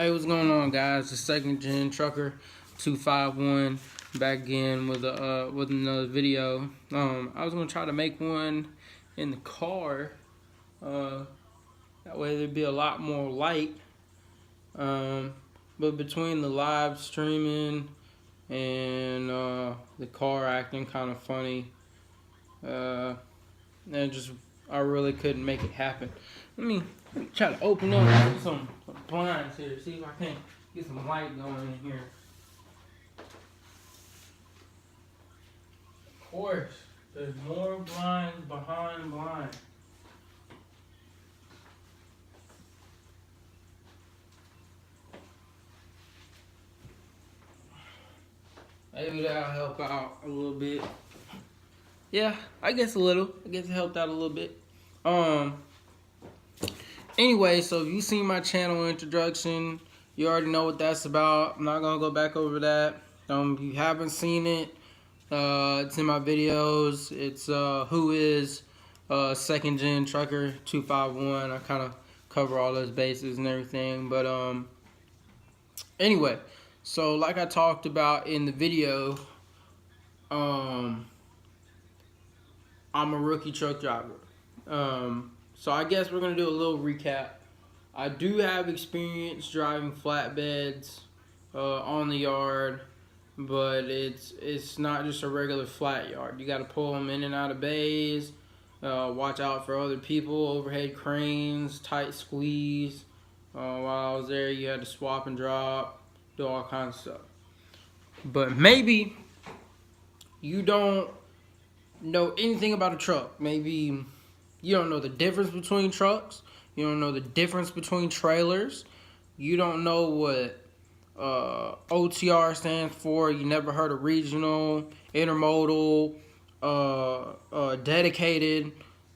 Hey, what's going on, guys? The second gen trucker 251 back again with another video. I was gonna try to make one in the car. That way there'd be a lot more light. But between the live streaming and the car acting kind of funny, I really couldn't make it happen. Let me try to open up some blinds here, see if I can get some light going in here. Of course, there's more blinds behind blinds. Maybe that'll help out a little bit. Yeah, I guess a little. I guess it helped out a little bit. Anyway, so if you seen my channel introduction, you already know what that's about. I'm not gonna go back over that. If you haven't seen it, it's in my videos. It's who is second gen trucker 251. I kind of cover all those bases and everything. But anyway, so like I talked about in the video, I'm a rookie truck driver. So I guess we're gonna do a little recap. I do have experience driving flatbeds on the yard, but it's not just a regular flat yard. You got to pull them in and out of bays. Watch out for other people, overhead cranes, tight squeeze. While I was there, you had to swap and drop, do all kinds of stuff. But maybe you don't know anything about a truck. Maybe you don't know the difference between trucks. You don't know the difference between trailers. You don't know what OTR stands for. You never heard of regional, intermodal, dedicated.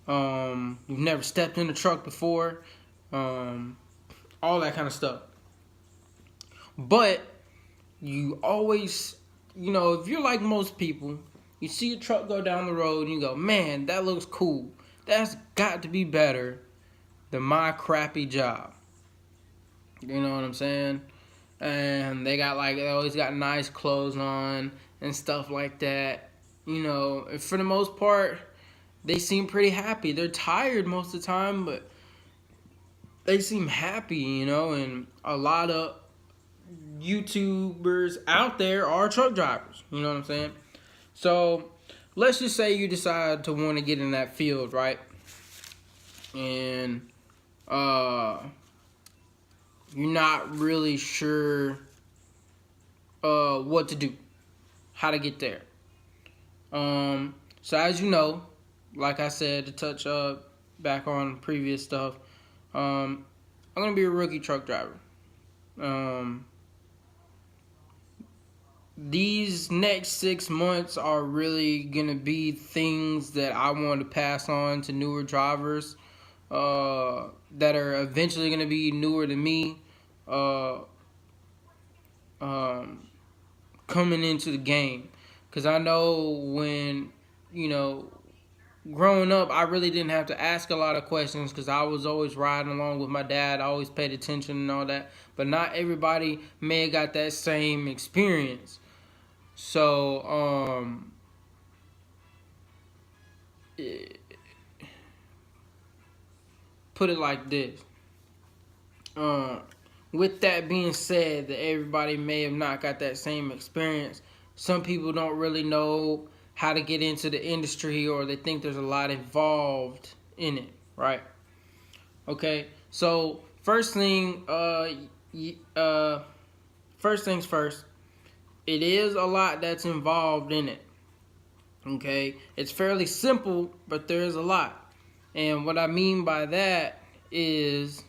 You've never stepped in a truck before. All that kind of stuff. But you always, if you're like most people, you see a truck go down the road and you go, man, that looks cool. That's got to be better than my crappy job. You know what I'm saying? And they always got nice clothes on and stuff like that. For the most part, they seem pretty happy. They're tired most of the time, but they seem happy, and a lot of YouTubers out there are truck drivers. You know what I'm saying? So let's just say you decide to want to get in that field, right? And you're not really sure what to do, how to get there. So as you know, like I said, to touch back on previous stuff, I'm gonna be a rookie truck driver. These next 6 months are really gonna be things that I want to pass on to newer drivers that are eventually gonna be newer to me, coming into the game. Because I know when, growing up, I really didn't have to ask a lot of questions because I was always riding along with my dad. I always paid attention and all that. But not everybody may have got that same experience. So, put it like this. With that being said, that everybody may have not got that same experience. Some people don't really know how to get into the industry, or they think there's a lot involved in it, right? Okay, so first things first. It is a lot that's involved in it. Okay, it's fairly simple, but there is a lot. And what I mean by that is,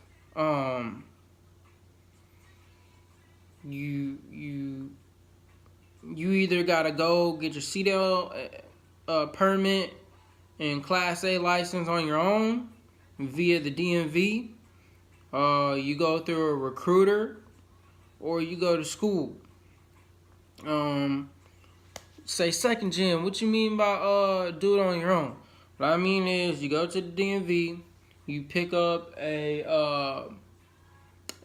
you either gotta go get your CDL permit and Class A license on your own via the DMV. You go through a recruiter, or you go to school. Say second gen, what you mean by do it on your own? What I mean is, you go to the DMV, you pick up a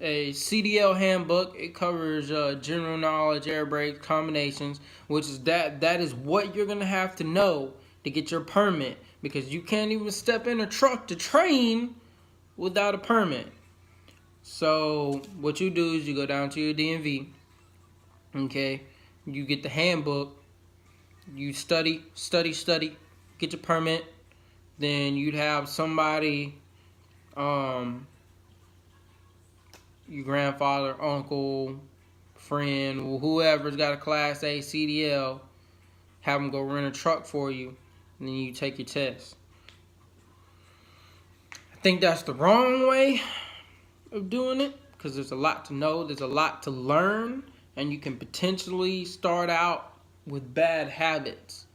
a CDL handbook. It covers general knowledge, air brakes, combinations, which is that is what you're gonna have to know to get your permit, because you can't even step in a truck to train without a permit. So what you do is you go down to your DMV, okay? You get the handbook, you study, get your permit. Then you'd have somebody, your grandfather, uncle, friend, whoever's got a Class A CDL, have them go rent a truck for you, and then you take your test. I think that's the wrong way of doing it, because there's a lot to know, there's a lot to learn, and you can potentially start out with bad habits,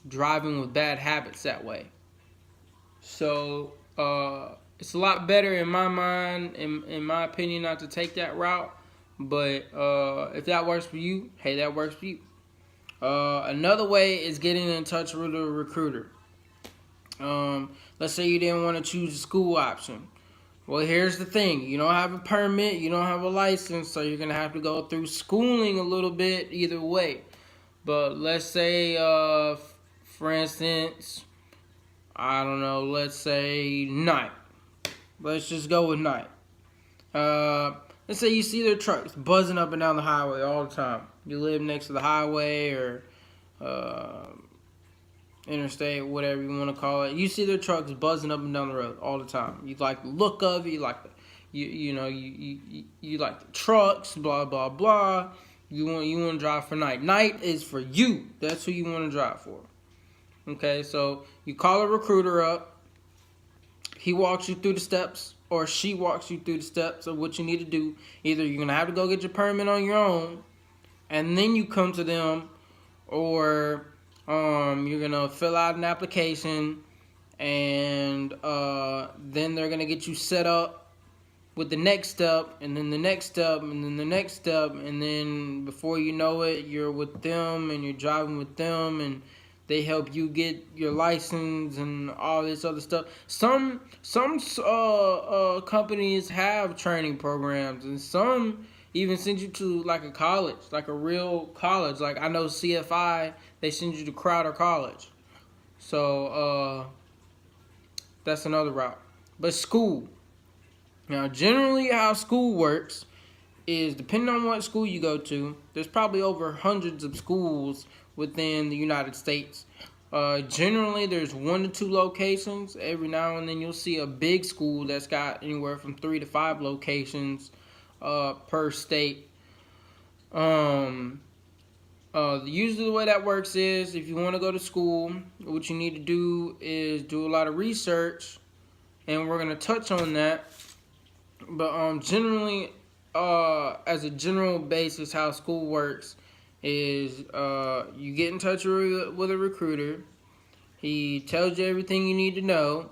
driving with bad habits that way. So it's a lot better in my mind, in my opinion, not to take that route. But if that works for you, hey, that works for you. Another way is getting in touch with a recruiter. Let's say you didn't want to choose the school option. Well, here's the thing. You don't have a permit, you don't have a license, so you're going to have to go through schooling a little bit either way. But let's say, for instance, I don't know, let's say night. Let's just go with night. Let's say you see their trucks buzzing up and down the highway all the time. You live next to the highway or interstate, whatever you want to call it. You see their trucks buzzing up and down the road all the time. You like the look of it. You like the, you like the trucks. Blah blah blah. You want to drive for night. Night is for you. That's who you want to drive for. Okay, so you call a recruiter up. He walks you through the steps, or she walks you through the steps of what you need to do. Either you're gonna have to go get your permit on your own, and then you come to them, or you're gonna fill out an application, and then they're gonna get you set up with the next step, and then the next step, and then the next step, and then before you know it, you're with them, and you're driving with them, and they help you get your license and all this other stuff. Some companies have training programs, and some even send you to like a college, like a real college. Like I know CFI, they send you to Crowder College. So that's another route. But school. Now, generally how school works is, depending on what school you go to, there's probably over hundreds of schools within the United States. Generally, there's 1 to 2 locations. Every now and then you'll see a big school that's got anywhere from 3 to 5 locations per state. Usually the way that works is, if you want to go to school, what you need to do is do a lot of research, and we're going to touch on that. But generally, as a general basis, how school works is you get in touch with a recruiter. He tells you everything you need to know.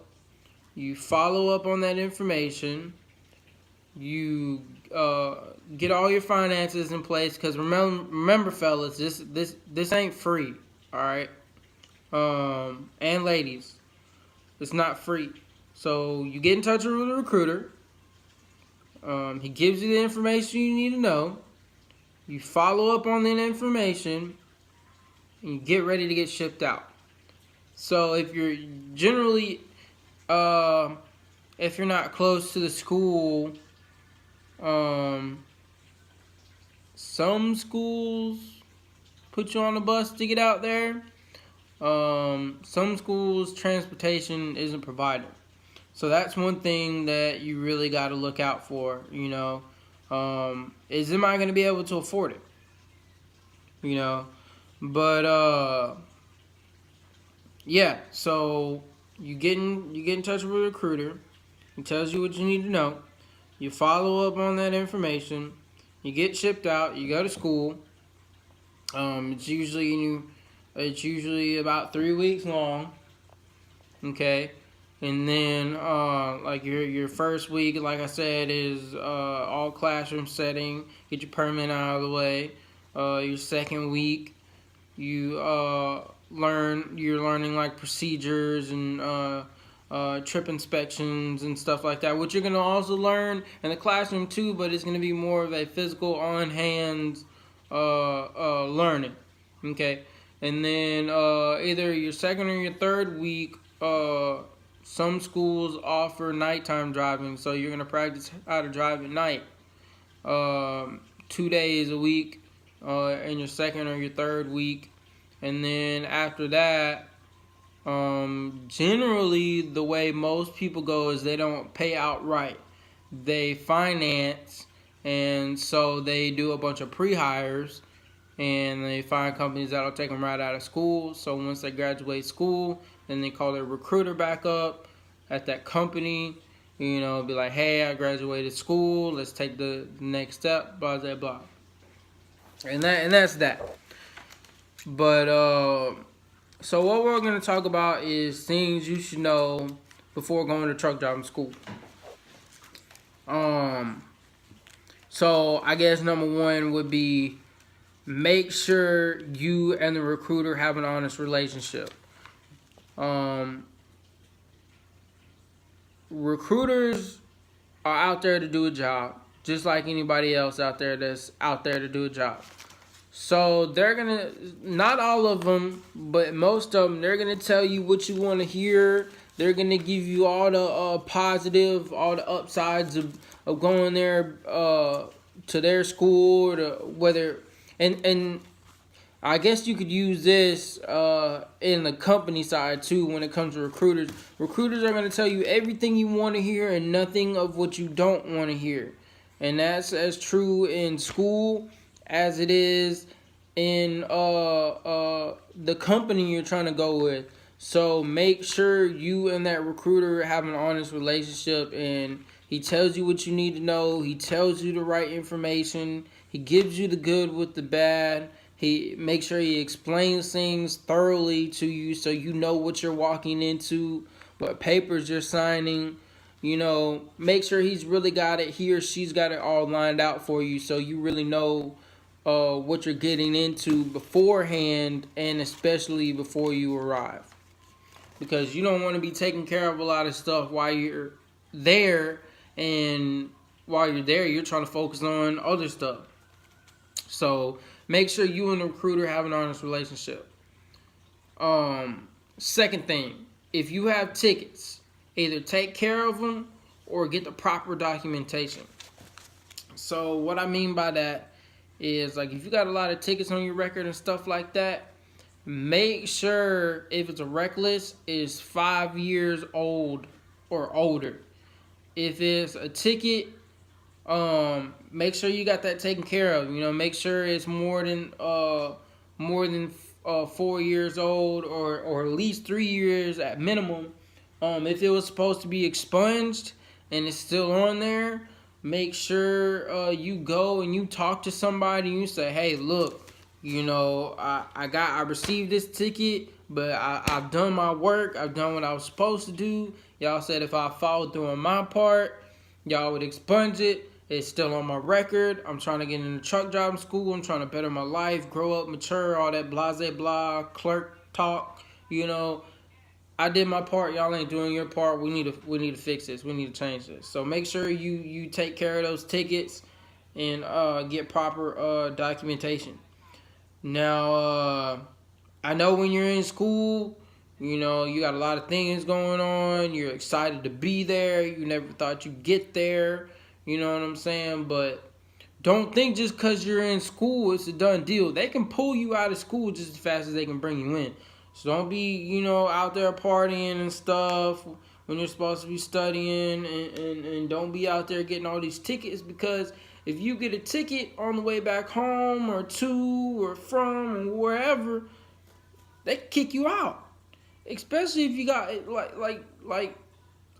You follow up on that information. You get all your finances in place, because remember, fellas, this ain't free, all right? And ladies, it's not free. So you get in touch with a recruiter. He gives you the information you need to know. You follow up on that information, and you get ready to get shipped out. So if you're generally, if you're not close to the school, some schools put you on a bus to get out there. Some schools, transportation isn't provided. So that's one thing that you really got to look out for, you know. Is, am I going to be able to afford it? You know, but yeah. So you get in touch with a recruiter. He tells you what you need to know. You follow up on that information. You get shipped out. You go to school. It's usually about 3 weeks long. Okay. And then, like your first week, like I said, is all classroom setting. Get your permit out of the way. Your second week, you're learning like procedures and trip inspections and stuff like that, which you're going to also learn in the classroom too, but it's going to be more of a physical on-hands learning. Okay, and then either your second or your third week, some schools offer nighttime driving, so you're going to practice how to drive at night 2 days a week in your second or your third week. And then after that, generally the way most people go is they don't pay outright. They finance, and so they do a bunch of pre-hires, and they find companies that'll take them right out of school. So once they graduate school, then they call their recruiter back up at that company, be like, hey, I graduated school, let's take the next step, blah, blah, blah. And that's that. But, so what we're going to talk about is things you should know before going to truck driving school. So I guess number one would be make sure you and the recruiter have an honest relationship. Recruiters are out there to do a job, just like anybody else out there that's out there to do a job. So they're gonna, not all of them, but most of them, they're gonna tell you what you want to hear. They're gonna give you all the positive, all the upsides of going there to their school, or to whether and I guess you could use this in the company side too when it comes to recruiters. Recruiters are going to tell you everything you want to hear and nothing of what you don't want to hear. And that's as true in school as it is in the company you're trying to go with. So make sure you and that recruiter have an honest relationship, and he tells you what you need to know. He tells you the right information. He gives you the good with the bad. He makes sure he explains things thoroughly to you so you know what you're walking into, what papers you're signing. Make sure he's really got it, he or she's got it all lined out for you so you really know what you're getting into beforehand, and especially before you arrive. Because you don't want to be taking care of a lot of stuff while you're there, and while you're there, you're trying to focus on other stuff. So make sure you and the recruiter have an honest relationship. Second thing, if you have tickets, either take care of them or get the proper documentation. So what I mean by that is, like, if you got a lot of tickets on your record and stuff like that, make sure if it's a reckless, it's 5 years old or older. If it's a ticket, make sure you got that taken care of. Make sure it's more than 4 years old, or at least 3 years at minimum. If it was supposed to be expunged and it's still on there, make sure you go and you talk to somebody and you say, hey, look, I received this ticket, but I've done my work. I've done what I was supposed to do. Y'all said if I followed through on my part, y'all would expunge it. It's still on my record. I'm trying to get into truck driving school. I'm trying to better my life, grow up, mature, all that blase blah, clerk talk. I did my part. Y'all ain't doing your part. We need to fix this. We need to change this. So make sure you take care of those tickets and get proper documentation. Now, I know when you're in school, you got a lot of things going on. You're excited to be there. You never thought you'd get there. You know what I'm saying? But don't think just because you're in school, it's a done deal. They can pull you out of school just as fast as they can bring you in. So don't be, out there partying and stuff when you're supposed to be studying. And don't be out there getting all these tickets, because if you get a ticket on the way back home or to or from or wherever, they can kick you out. Especially if you got,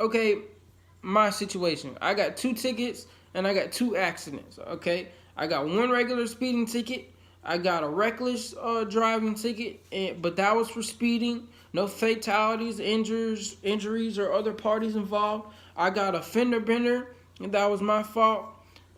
okay, my situation. I got 2 tickets and I got 2 accidents, okay? I got 1 regular speeding ticket. I got a reckless driving ticket, but that was for speeding. No fatalities, injuries, or other parties involved. I got a fender bender, and that was my fault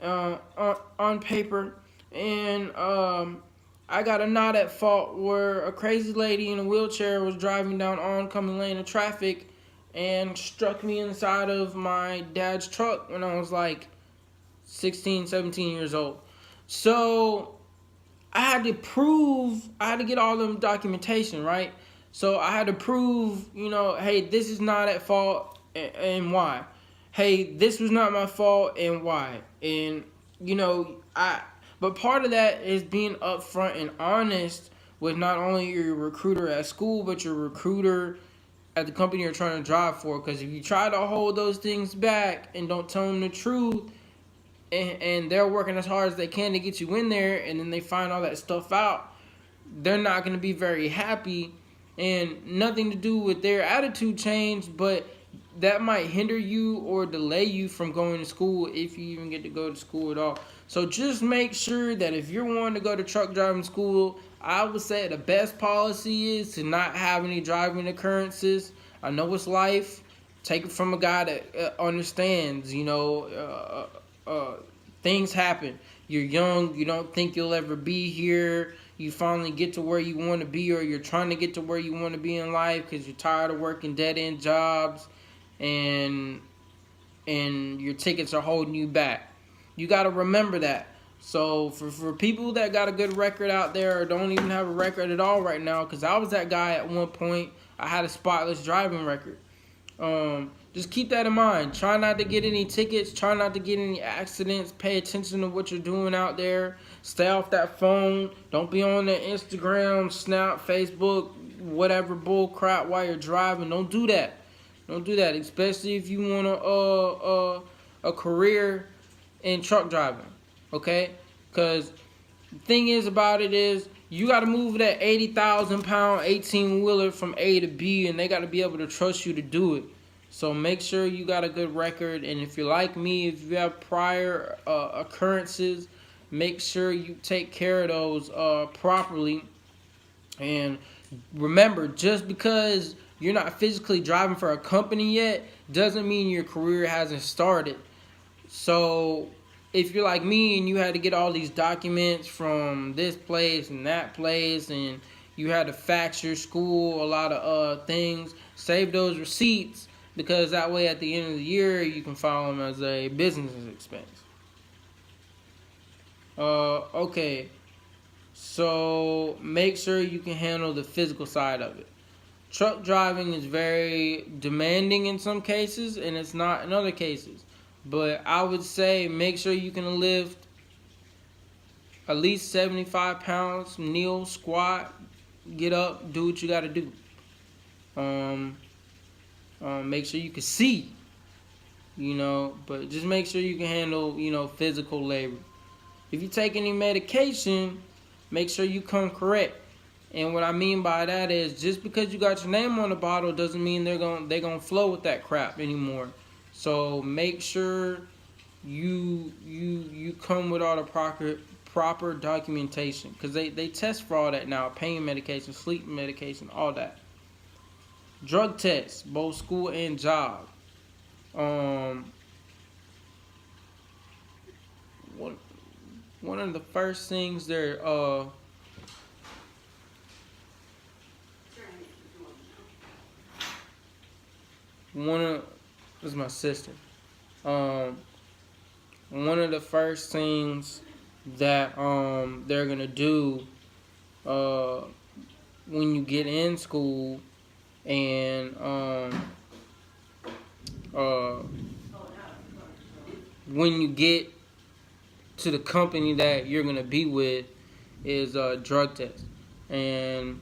on paper. And I got a not at fault where a crazy lady in a wheelchair was driving down oncoming lane of traffic, and struck me inside of my dad's truck when I was like 16, 17 years old. So I had to get all them documentation, right? So I had to prove, hey, this is not at fault and why. Hey, this was not my fault and why. And, but part of that is being upfront and honest with not only your recruiter at school, but your recruiter at the company you're trying to drive for. Because if you try to hold those things back and don't tell them the truth, and they're working as hard as they can to get you in there, and then they find all that stuff out, they're not going to be very happy. And nothing to do with their attitude change, but that might hinder you or delay you from going to school, if you even get to go to school at all. So just make sure that if you're wanting to go to truck driving school, I would say the best policy is to not have any driving occurrences. I know it's life. Take it from a guy that understands, things happen. You're young, you don't think you'll ever be here. You finally get to where you want to be, or you're trying to get to where you want to be in life because you're tired of working dead-end jobs, and your tickets are holding you back. You got to remember that. So for people that got a good record out there or don't even have a record at all right now, because I was that guy at one point, I had a spotless driving record. Just keep that in mind. Try not to get any tickets. Try not to get any accidents. Pay attention to what you're doing out there. Stay off that phone. Don't be on the Instagram, Snap, Facebook, whatever bull crap while you're driving. Don't do that. Don't do that, especially if you want a career in truck driving. Okay? Because the thing is about it is, you got to move that 80,000 pound 18-wheeler from A to B, and they got to be able to trust you to do it. So make sure you got a good record, and if you're like me, if you have prior occurrences, make sure you take care of those properly. And remember, just because you're not physically driving for a company yet doesn't mean your career hasn't started. So if you're like me and you had to get all these documents from this place and that place, and you had to fax your school a lot of things, save those receipts, because that way at the end of the year you can file them as a business expense. Okay, so make sure you can handle the physical side of it. Truck driving is very demanding in some cases, and it's not in other cases. But I would say make sure you can lift at least 75 pounds, kneel, squat, get up, do what you got to do. Make sure you can see, but just make sure you can handle, physical labor. If you take any medication, make sure you come correct. And what I mean by that is, just because you got your name on the bottle doesn't mean they're gonna flow with that crap anymore. So make sure you come with all the proper documentation, because they test for all that now: pain medication, sleep medication, all that. Drug tests, both school and job. One of the first things there this is my sister. One of the first things that they're gonna do when you get in school, and when you get to the company that you're gonna be with, is a drug test. And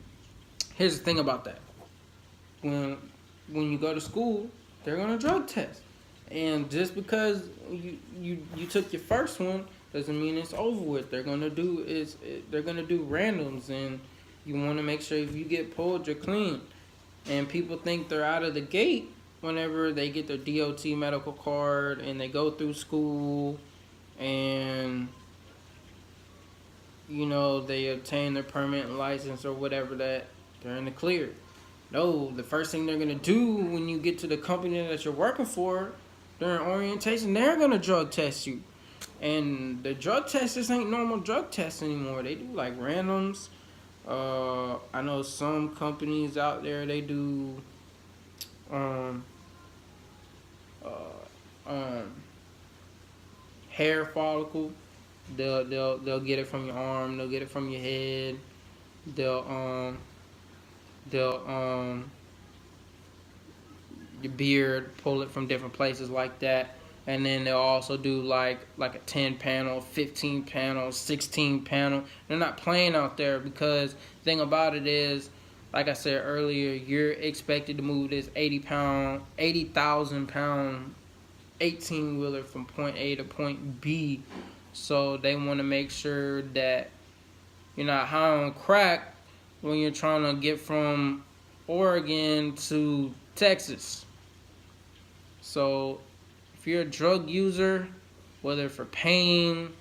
here's the thing about that: when you go to school, they're gonna drug test, and just because you took your first one doesn't mean it's over with. They're gonna do randoms, and you want to make sure if you get pulled, you're clean. And people think they're out of the gate whenever they get their DOT medical card and they go through school and they obtain their permanent license or whatever, that they're in the clear. No, the first thing they're gonna do when you get to the company that you're working for during orientation, they're gonna drug test you. And the drug tests just ain't normal drug tests anymore. They do like randoms. I know some companies out there, they do hair follicle. They'll get it from your arm. They'll get it from your head. They'll they'll your beard, pull it from different places like that. And then they'll also do like a 10 panel, 15 panel, 16 panel. They're not playing out there, because the thing about it is, like I said earlier, you're expected to move this 80,000 pound 18 wheeler from point A to point B. So they want to make sure that you're not high on crack when you're trying to get from Oregon to Texas. So if you're a drug user, whether for pain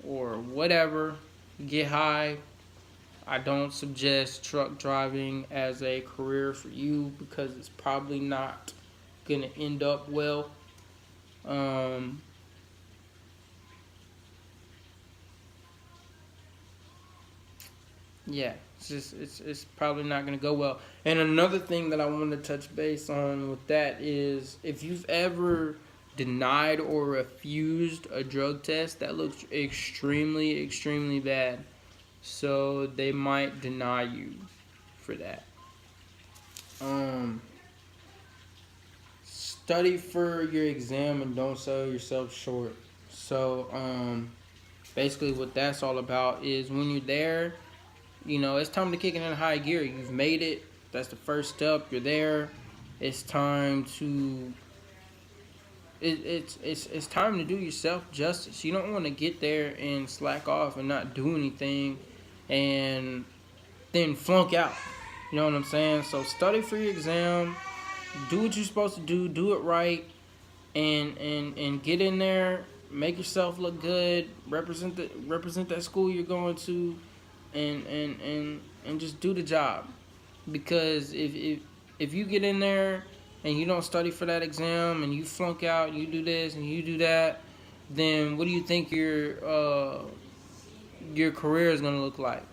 or whatever, get high. I don't suggest truck driving as a career for you, because it's probably not going to end up well. Yeah, it's probably not going to go well. And another thing that I want to touch base on with that is, if you've ever denied or refused a drug test, that looks extremely bad. So they might deny you for that. Study for your exam and don't sell yourself short. So basically what that's all about is, when you're there, it's time to kick it in high gear. You've made it. That's the first step. You're there. It's time to it's time to do yourself justice. You don't want to get there and slack off and not do anything and then flunk out. You know what I'm saying? So study for your exam. Do what you're supposed to do. Do it right. And get in there. Make yourself look good. Represent that school you're going to. And just do the job. Because if you get in there and you don't study for that exam and you flunk out, you do this and you do that, then what do you think your career is gonna look like?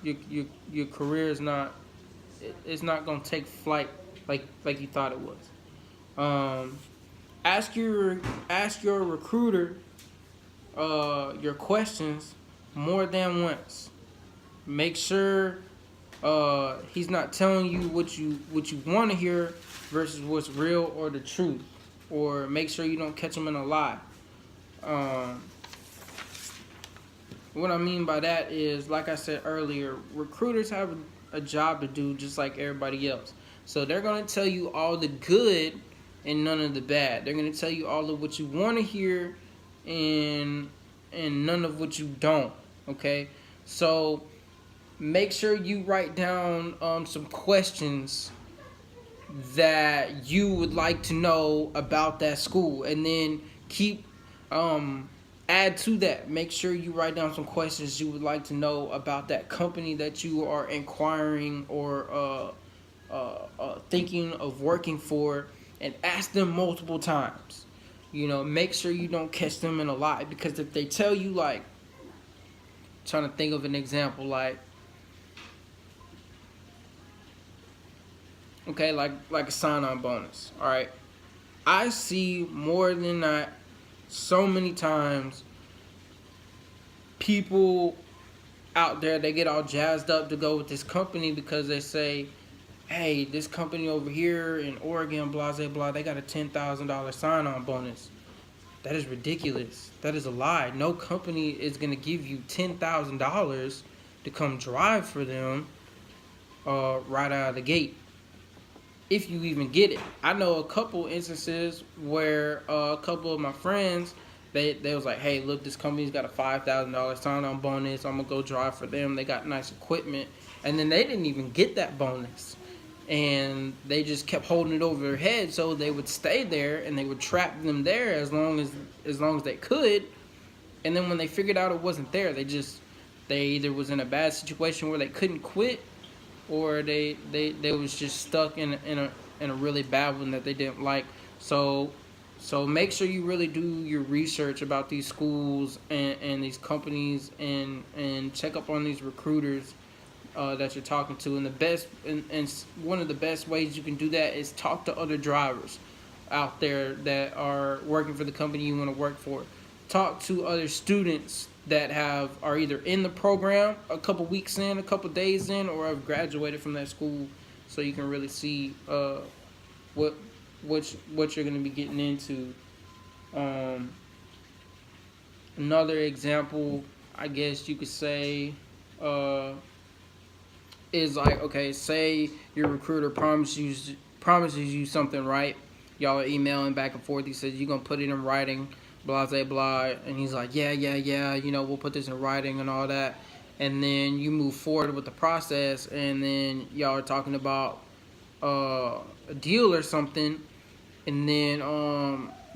Your career is not, it's not gonna take flight like you thought it was. Ask your recruiter your questions more than once. Make sure he's not telling you what you want to hear versus what's real or the truth. Or make sure you don't catch him in a lie. What I mean by that is, like I said earlier, recruiters have a job to do just like everybody else. So they're going to tell you all the good and none of the bad. They're going to tell you all of what you want to hear and none of what you don't. Okay? So make sure you write down some questions that you would like to know about that school, and then add to that. Make sure you write down some questions you would like to know about that company that you are inquiring or thinking of working for, and ask them multiple times. Make sure you don't catch them in a lie, because if they tell you, like, trying to think of an example, like, okay, like a sign-on bonus. All right, I see more than not, so many times, people out there, they get all jazzed up to go with this company because they say, hey, this company over here in Oregon, blah, blah, blah, they got a $10,000 sign-on bonus. That is ridiculous. That is a lie. No company is going to give you $10,000 to come drive for them right out of the gate, if you even get it. I know a couple instances where a couple of my friends, they was like, hey, look, this company's got a $5,000 sign-on bonus. I'm going to go drive for them. They got nice equipment. And then they didn't even get that bonus. And they just kept holding it over their head, so they would stay there and they would trap them there as long as they could. And then when they figured out it wasn't there, they either was in a bad situation where they couldn't quit, or they was just stuck in a really bad one that they didn't like. So make sure you really do your research about these schools and these companies, and check up on these recruiters that you're talking to. And one of the best ways you can do that is talk to other drivers. out there that are working for the company you want to work for. Talk to other students that are either in the program a couple weeks in, a couple days in, or have graduated from that school, so you can really see what what you're going to be getting into. Um, Another example, I guess you could say, is like, okay, say your recruiter promises you something, right? Y'all are emailing back and forth. He says you're gonna put it in writing, blah blah blah, and he's like, yeah, we'll put this in writing and all that. And then you move forward with the process, and then y'all are talking about a deal or something, and then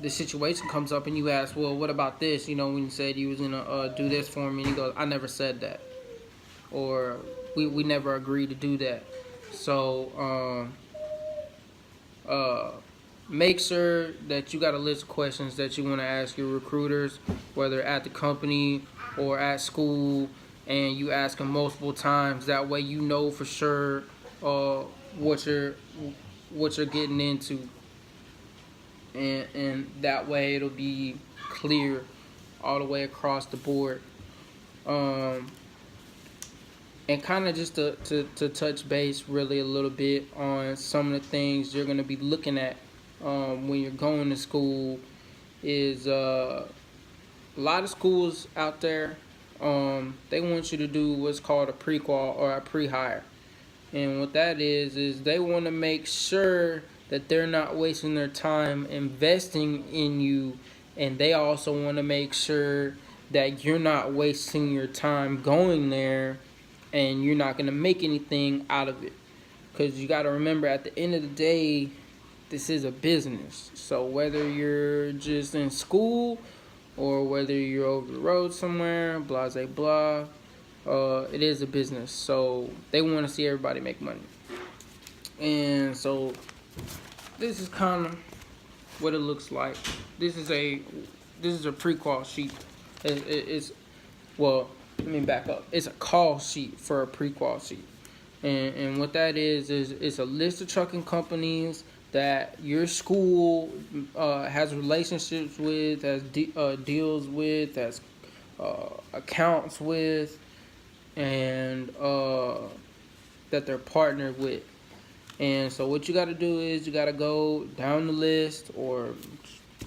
the situation comes up, and you ask, well, what about this? When you said you was gonna do this for me, and he goes, I never said that, or we never agreed to do that. So make sure that you got a list of questions that you want to ask your recruiters, whether at the company or at school, and you ask them multiple times. That way you know for sure what you're getting into, and that way it'll be clear all the way across the board. And kind of just to touch base really a little bit on some of the things you're going to be looking at when you're going to school is a lot of schools out there, they want you to do what's called a pre-qual or a pre-hire. And what that is they want to make sure that they're not wasting their time investing in you, and they also want to make sure that you're not wasting your time going there and you're not going to make anything out of it. Because you got to remember, at the end of the day, this is a business. So whether you're just in school or whether you're over the road somewhere, blah, blah, blah, it is a business. So they want to see everybody make money. And so this is kind of what it looks like. This is a pre-qual sheet. Well, let me back up. It's a call sheet for a pre-qual sheet. And what that is it's a list of trucking companies that your school has relationships with, has deals with, has accounts with, and that they're partnered with. And so what you got to do is you got to go down the list or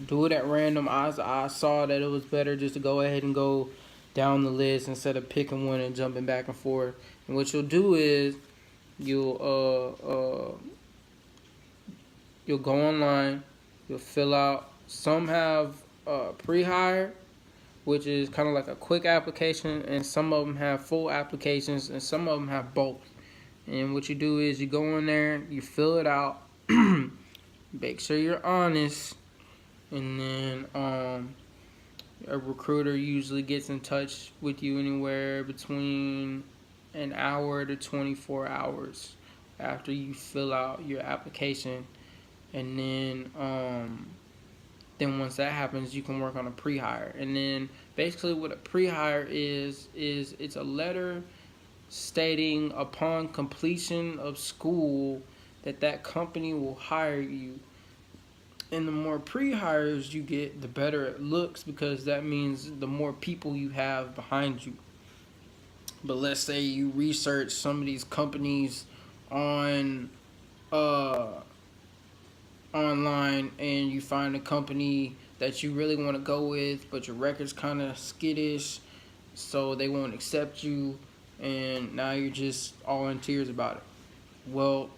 do it at random. I saw that it was better just to go ahead and go down the list instead of picking one and jumping back and forth. And what you'll do is you'll go online, you'll fill out. Some have pre-hire, which is kind of like a quick application, and some of them have full applications, and some of them have both. And what you do is you go in there, you fill it out, make sure you're honest, and then a recruiter usually gets in touch with you anywhere between an hour to 24 hours after you fill out your application. And then once that happens, you can work on a pre-hire. And then basically what a pre-hire is it's a letter stating upon completion of school that company will hire you. And the more pre-hires you get, the better it looks, because that means the more people you have behind you. But let's say you research some of these companies on online, and you find a company that you really want to go with, but your record's kind of skittish, so they won't accept you, and now you're just all in tears about it. Well,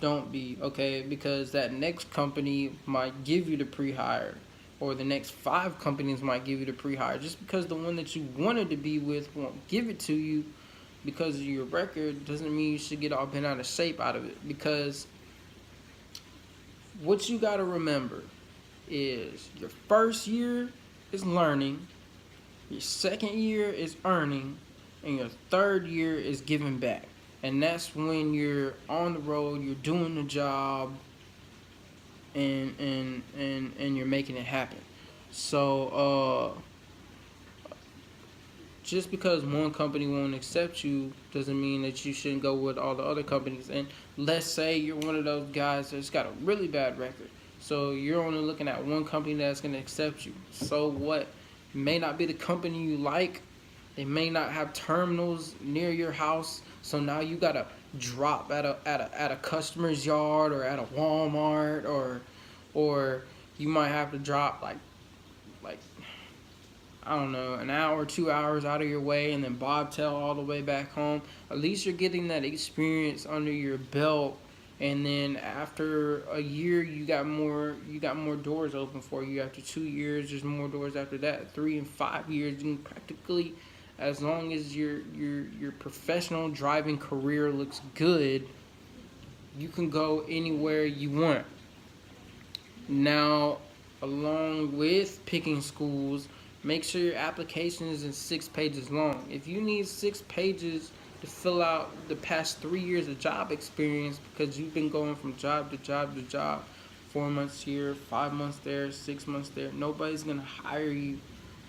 don't be, okay? Because that next company might give you the pre-hire, or the next 5 companies might give you the pre-hire. Just because the one that you wanted to be with won't give it to you because of your record doesn't mean you should get all bent out of shape out of it. Because what you got to remember is your first year is learning, your second year is earning, and your third year is giving back. And that's when you're on the road, you're doing the job, and you're making it happen. So just because one company won't accept you doesn't mean that you shouldn't go with all the other companies. And let's say you're one of those guys that's got a really bad record. So you're only looking at one company that's going to accept you. So what? It may not be the company you like. They may not have terminals near your house. So now you gotta drop at a customer's yard or at a Walmart, or you might have to drop like I don't know, an hour, 2 hours out of your way, and then bobtail all the way back home. At least you're getting that experience under your belt, and then after a year, you got more doors open for you. After 2 years, there's more doors after that. 3 and 5 years, you can practically, as long as your professional driving career looks good, you can go anywhere you want. Now, along with picking schools, make sure your application isn't 6 pages long. If you need 6 pages to fill out the past 3 years of job experience because you've been going from job to job to job, 4 months here, 5 months there, 6 months there, nobody's gonna hire you.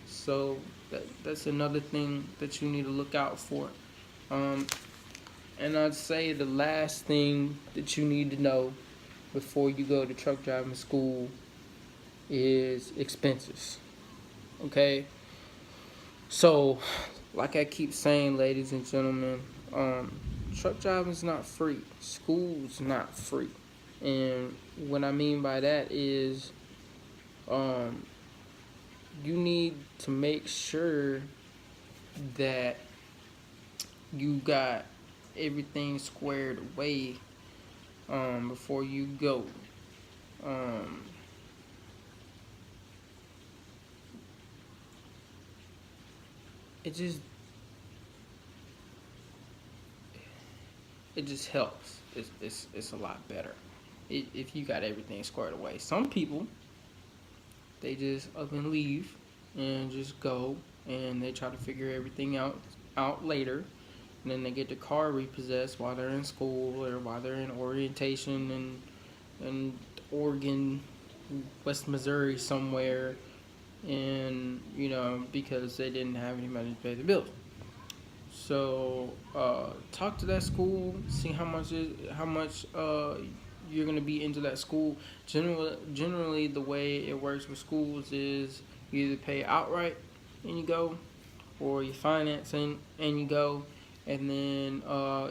So that's another thing that you need to look out for. Um, and I'd say the last thing that you need to know before you go to truck driving school is expenses. Okay, so like I keep saying, ladies and gentlemen, truck driving is not free. School's not free, and what I mean by that is, um, you need to make sure that you got everything squared away before you go. Um, it just it just helps. It's a lot better if you got everything squared away. Some people, they just up and leave and just go, and they try to figure everything out later, and then they get the car repossessed while they're in school or while they're in orientation in Oregon, West Missouri somewhere, and because they didn't have any money to pay the bills. So talk to that school, see how much you're gonna be into that school. Generally, the way it works with schools is you either pay outright and you go, or you finance and you go. And then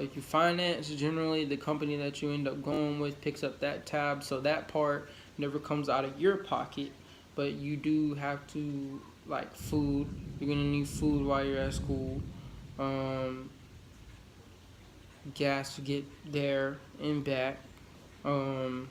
if you finance, generally the company that you end up going with picks up that tab, so that part never comes out of your pocket. But you do have to, like, food. You're gonna need food while you're at school. Um, Gas to get there and back. Um,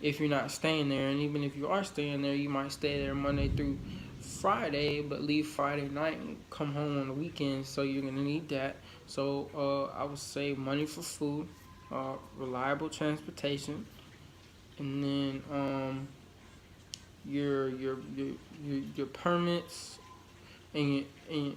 if you're not staying there, and even if you are staying there, you might stay there Monday through Friday, but leave Friday night and come home on the weekends. So you're gonna need that. So I would say money for food, reliable transportation, and then your permits and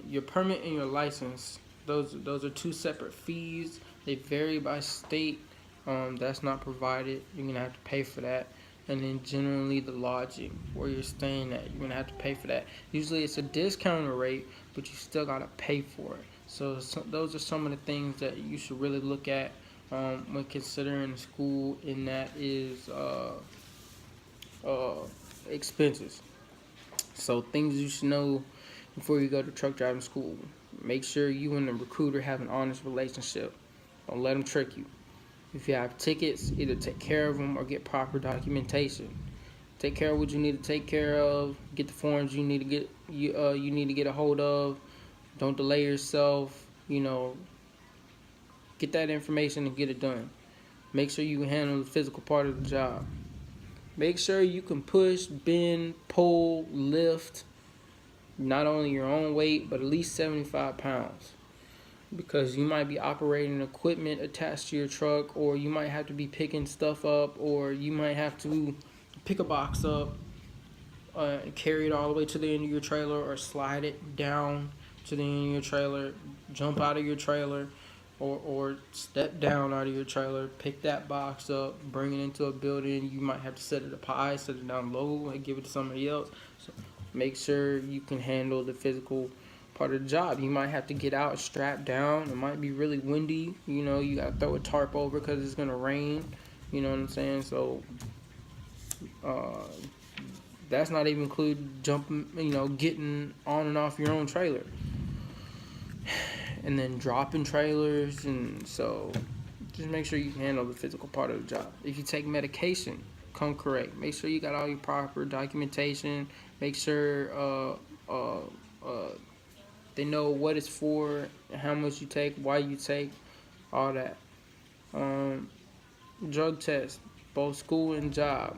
your permit and your license. Those are two separate fees. They vary by state. That's not provided. You're gonna have to pay for that. And then generally the lodging where you're staying at, you're gonna have to pay for that. Usually it's a discounted rate, but you still gotta pay for it. So those are some of the things that you should really look at when considering school, and that is expenses. So things you should know before you go to truck driving school. Make sure you and the recruiter have an honest relationship. Don't let them trick you. If you have tickets, either take care of them or get proper documentation. Take care of what you need to take care of. Get the forms you need to get you need to get a hold of. Don't delay yourself. Get that information and get it done. Make sure you can handle the physical part of the job. Make sure you can push, bend, pull, lift, not only your own weight, but at least 75 pounds. Because you might be operating equipment attached to your truck, or you might have to be picking stuff up, or you might have to pick a box up and carry it all the way to the end of your trailer, or slide it down to the end of your trailer, jump out of your trailer, or step down out of your trailer, pick that box up, bring it into a building. You might have to set it up high, set it down low, and give it to somebody else. So make sure you can handle the physical part of the job. You might have to get out strapped down. It might be really windy. You gotta throw a tarp over because it's gonna rain. You know what I'm saying? So Uh, that's not even include jumping, getting on and off your own trailer, and then dropping trailers. And so just make sure you can handle the physical part of the job. If you take medication, come correct. Make sure you got all your proper documentation. Make sure they know what it's for, how much you take, why you take, all that. Drug test, both school and job.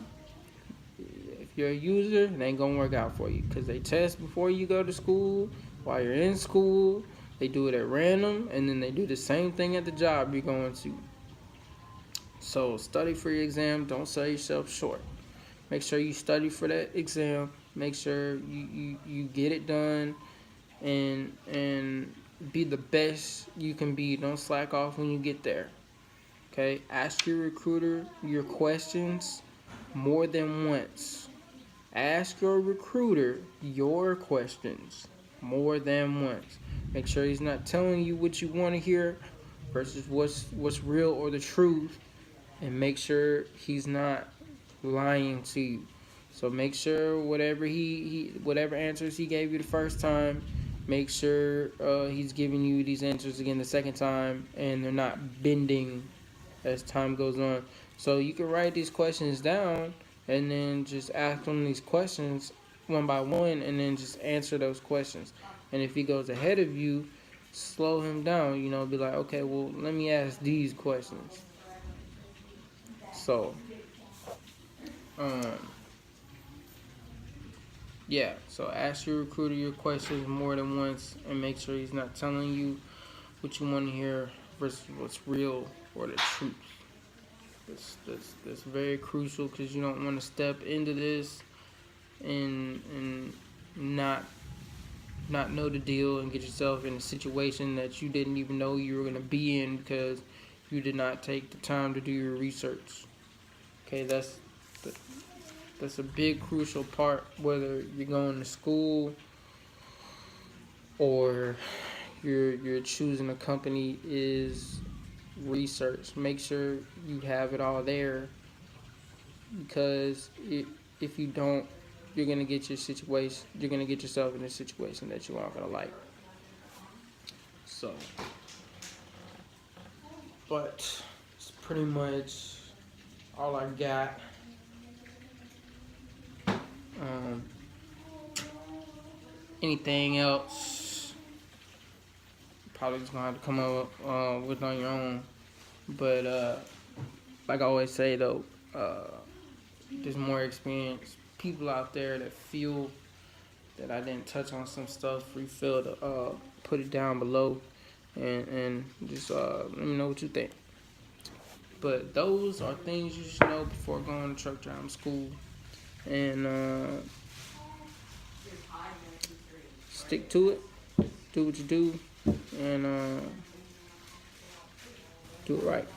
If you're a user, it ain't gonna work out for you because they test before you go to school, while you're in school. They do it at random, and then they do the same thing at the job you're going to. So study for your exam. Don't sell yourself short. Make sure you study for that exam. Make sure you get it done, and be the best you can be. Don't slack off when you get there. Okay? Ask your recruiter your questions more than once. Ask your recruiter your questions more than once. Make sure he's not telling you what you want to hear versus what's real or the truth, and make sure he's not lying to you. So make sure whatever answers he gave you the first time, make sure he's giving you these answers again the second time, and they're not bending as time goes on. So you can write these questions down and then just ask him these questions one by one, and then just answer those questions. And if he goes ahead of you, slow him down. Be like, okay, well, let me ask these questions. So, yeah. So ask your recruiter your questions more than once, and make sure he's not telling you what you want to hear versus what's real or the truth. That's very crucial, because you don't want to step into this and not know the deal and get yourself in a situation that you didn't even know you were going to be in because you did not take the time to do your research. Okay, that's a big crucial part, whether you're going to school or you're choosing a company, is research. Make sure you have it all there, because if you don't, you're gonna get yourself in a situation that you aren't gonna like. So, but it's pretty much all I got. Anything else, probably just gonna have to come up with on your own. But like I always say though, there's more experienced people out there that feel that I didn't touch on some stuff. Free feel to put it down below, and just let me know what you think. But those are things you should know before going to truck driving school. And stick to it. Do what you do, and do it right.